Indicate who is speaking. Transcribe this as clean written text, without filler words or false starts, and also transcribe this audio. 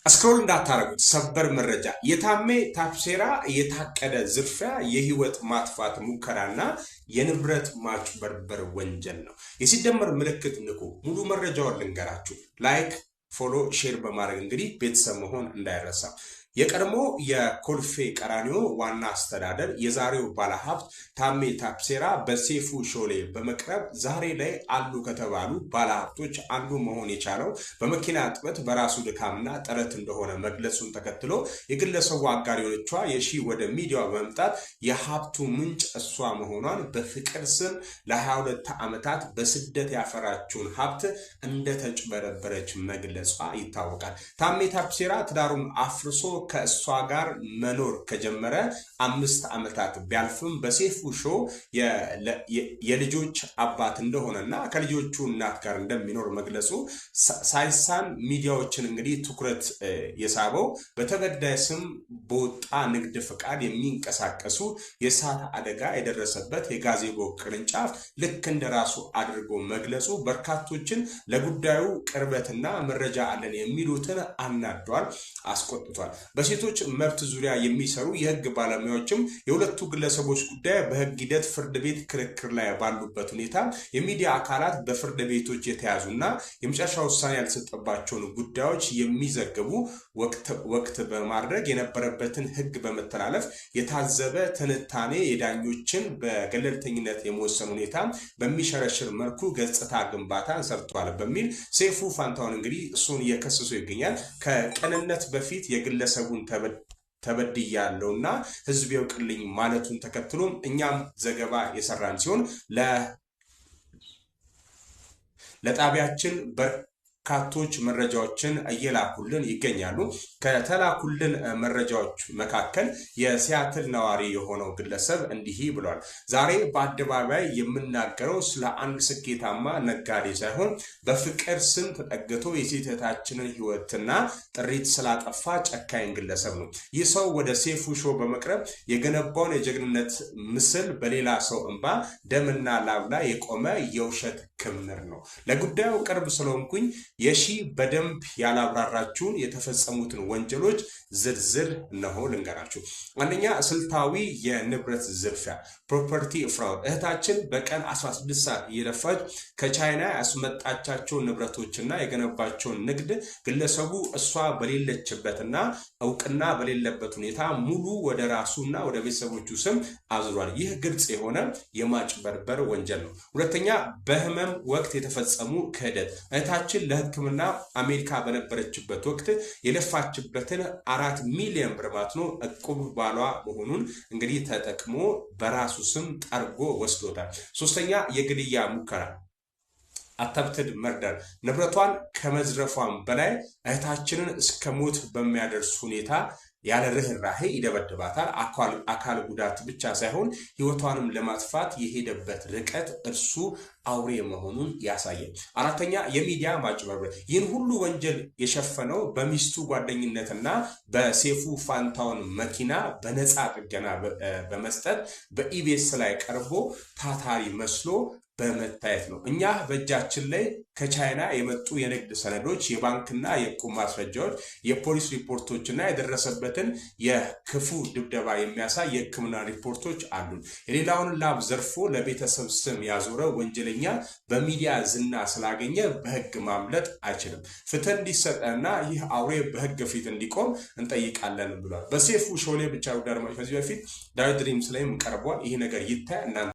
Speaker 1: ስክሮል እንዳታረጉት። ሰበር መረጃ የታሜ ታፕሴራ የታቀደ ዝርፊያ፣ የህይወት ማጥፋት ሙከራና የንብረት ማጭበርበር ወንጀል ነው። የሲደመር ምልክት ንኩ። ሙሉ መረጃውን ልንገራችሁ። ላይክ፣ ፎሎ፣ ሼር በማድረግ እንግዲህ ቤተሰብ መሆን እንዳይረሳ። የቀድሞ የኮልፌ ቀራኒዮ ዋና አስተዳደር የዛሬው ባለሀብት ታሜ ታፕሴራ በሴፉ ሾሌ በመቅረብ ዛሬ ላይ አሉ ከተባሉ ባለሀብቶች አንዱ መሆን የቻለው በመኪና እጥበት በራሱ ድካምና ጥረት እንደሆነ መግለጹን ተከትሎ የግለሰቡ አጋር የሆነቿ የሺ ወደ ሚዲያው በመምጣት የሀብቱ ምንጭ እሷ መሆኗን በፍቅር ስም ለ22 ዓመታት በስደት ያፈራችውን ሀብት እንደተጭበረበረች መግለጿ ይታወቃል። ታሜ ታፕሴራ ትዳሩን አፍርሶ ከእሷ ጋር መኖር ከጀመረ 5 ዓመታት ቢያልፍም በሴፉ ሾው የልጆች አባት እንደሆነና ከልጆቹ እናት ጋር እንደሚኖር መግለጹ ሳይሳን ሚዲያዎችን እንግዲህ ትኩረት የሳበው በተበዳይ ስም በወጣ ንግድ ፍቃድ የሚንቀሳቀሱ የእሳት አደጋ የደረሰበት የጋዜቦ ቅርንጫፍ ልክ እንደራሱ አድርጎ መግለጹ በርካቶችን ለጉዳዩ ቅርበትና መረጃ አለን የሚሉትን አናዷል፣ አስቆጥቷል። በሴቶች መብት ዙሪያ የሚሰሩ የህግ ባለሙያዎችም የሁለቱ ግለሰቦች ጉዳይ በህግ ሂደት ፍርድ ቤት ክርክር ላይ ባሉበት ሁኔታ የሚዲያ አካላት በፍርድ ቤቶች የተያዙና የመጨረሻ ውሳኔ ያልተሰጠባቸውን ጉዳዮች የሚዘግቡ ወቅት በማድረግ የነበረበትን ህግ በመተላለፍ የታዘበ ትንታኔ የዳኞችን በገለልተኝነት የመወሰን ሁኔታ በሚሸረሽር መልኩ ገጽታ ግንባታ ሰርቷል በሚል ሴፉ ፋንታውን እንግዲህ እሱን እየከሰሱ ይገኛል። ከቀንነት በፊት የግለሰቡን ተበድያለሁና ህዝብ ይወቅልኝ ማለቱን ተከትሎም እኛም ዘገባ የሰራን ሲሆን ለጣቢያችን በርካቶች መረጃዎችን እየላኩልን ይገኛሉ። ከተላኩልን መረጃዎች መካከል የሲያትል ነዋሪ የሆነው ግለሰብ እንዲህ ብሏል። ዛሬ በአደባባይ የምናገረው ስለ አንድ ስኬታማ ነጋዴ ሳይሆን በፍቅር ስም ተጠግቶ የሴታችንን ህይወትና ጥሪት ስላጠፋ ጨካኝ ግለሰብ ነው። ይህ ሰው ወደ ሴፉ ሾው በመቅረብ የገነባውን የጀግንነት ምስል በሌላ ሰው እንባ ደምና ላብ ላይ የቆመ የውሸት ክምር ነው። ለጉዳዩ ቅርብ ስለሆንኩኝ የሺ በደንብ ያላብራራችሁን የተፈጸሙትን ወንጀሎች ዝርዝር እነሆ ልንገራችሁ። አንደኛ፣ ስልታዊ የንብረት ዝርፊያ ፕሮፐርቲ ፍራውድ። እህታችን በቀን 16 ሰዓት እየለፋች ከቻይና ያስመጣቻቸው ንብረቶችና የገነባቸውን ንግድ ግለሰቡ እሷ በሌለችበትና እውቅና በሌለበት ሁኔታ ሙሉ ወደ ራሱና ወደ ቤተሰቦቹ ስም አዝሯል። ይህ ግልጽ የሆነ የማጭበርበር ወንጀል ነው። ሁለተኛ፣ በህመም ወቅት የተፈጸሙ ክህደት። እህታችን ለሕክምና አሜሪካ በነበረችበት ወቅት የለፋችበትን 4 ሚሊዮን ብር ማትኖ እቁብ ባሏ መሆኑን እንግዲህ ተጠቅሞ በራሱ ስም ጠርጎ ወስዶታል። ሶስተኛ፣ የግድያ ሙከራ አተምትድ መርደር። ንብረቷን ከመዝረፏን በላይ እህታችንን እስከ ሞት በሚያደርስ ሁኔታ ያለ ርህራሄ ይደበድባታል። አካል ጉዳት ብቻ ሳይሆን ህይወቷንም ለማጥፋት የሄደበት ርቀት እርሱ አውሬ መሆኑን ያሳያል። አራተኛ፣ የሚዲያ ማጭበርበር። ይህን ሁሉ ወንጀል የሸፈነው በሚስቱ ጓደኝነትና በሴፉ ፋንታውን መኪና በነፃ ጥገና በመስጠት በኢቢኤስ ላይ ቀርቦ ታታሪ መስሎ በመታየት ነው። እኛ በእጃችን ላይ ከቻይና የመጡ የንግድ ሰነዶች፣ የባንክና የዕቁብ ማስረጃዎች፣ የፖሊስ ሪፖርቶችና የደረሰበትን የክፉ ድብደባ የሚያሳይ የሕክምና ሪፖርቶች አሉን። የሌላውን ላብ ዘርፎ ለቤተሰብ ስም ያዞረ ወንጀለኛ በሚዲያ ዝና ስላገኘ በህግ ማምለጥ አይችልም። ፍትህ እንዲሰጠና ይህ አውሬ በህግ ፊት እንዲቆም እንጠይቃለን ብሏል። በሴፉ ሾው ላይ ብቻ ጉዳይ ከዚህ በፊት ዳዊት ድሪምስ ላይም ቀርቧል። ይህ ነገር ይታይ።